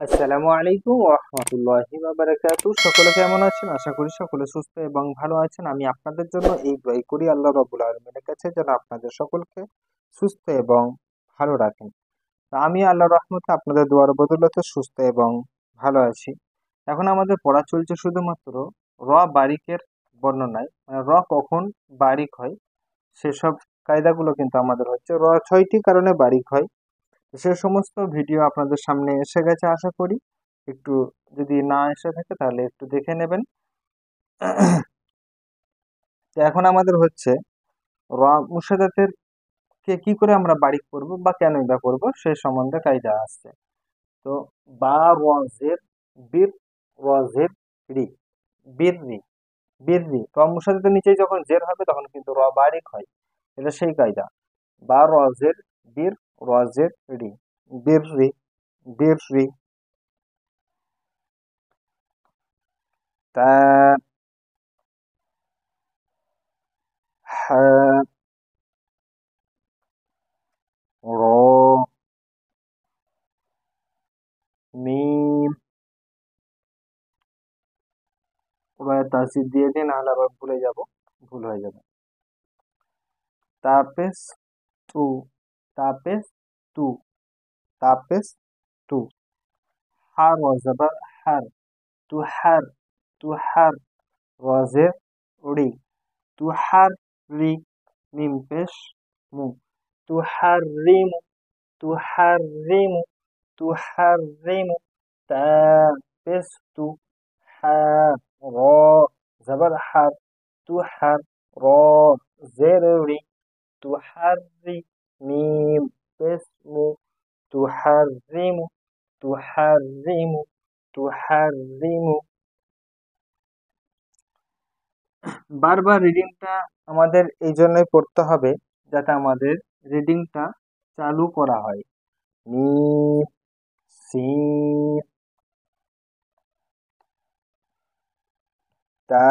আসসালামু আলাইকুম ওয়া রাহমাতুল্লাহি ওয়া বারাকাতুহু। সকলে কেমন আছেন? আশা করি সকলে সুস্থ এবং ভালো আছেন। আমি আপনাদের জন্য এই দোয়াই করি আল্লাহ রাব্বুল আলামিনের কাছে যেন আপনাদের সকলকে সুস্থ এবং ভালো রাখেন। তো আমি আল্লাহর রহমতে আপনাদের দোয়ার বদৌলতে সুস্থ এবং ভালো আছি। এখন আমাদের পড়া চলছে শুধুমাত্র বারিকের বর্ণনায়, মানে কখন বারিক হয় সেসব কায়দাগুলো কিন্তু আমাদের হচ্ছে। 6টি কারণে বারিক হয়। সে সমস্ত ভিডিও আপনাদের সামনে এসে গেছে আশা করি। একটু যদি না এসে থাকে তাহলে একটু দেখে নেবেন। তো এখন আমাদের হচ্ছে র মুর্শিদাতের কে কি করে আমরা বারিক করব বা কেনই বা করবো সে সম্বন্ধে কায়দা আসছে। তো বা রজের বীর রজের রি বীর রি বীর রি র মুর্শিদাতের নিচে যখন জের হবে তখন কিন্তু বারিক হয়। এটা সেই কায়দা। বা রজের বীর রজের রি বীর রি বীর রি তা হ্যাঁ র মিম ওরা তাসির দিয়ে দিন, নাহলে আবার ভুলে যাব, ভুল হয়ে যাবে। তাপেস তু তাপেস তু তাপেস তু হার ওয়াজাবার হার তু হার তু হার ওয়াজের রি তু হার রি মিম পেশ মু তু হার রিমু তু হার রিমু তু হার রিমু তাপেস তু حاء راء زبر حر تحر راء زرري تحري ميم اسم تحرم تحرم تحرم। বারবার রিডিংটা আমাদের এই জন্যই পড়তে হবে যাতে আমাদের রিডিংটা চালু করা হয়। মিম সিন তা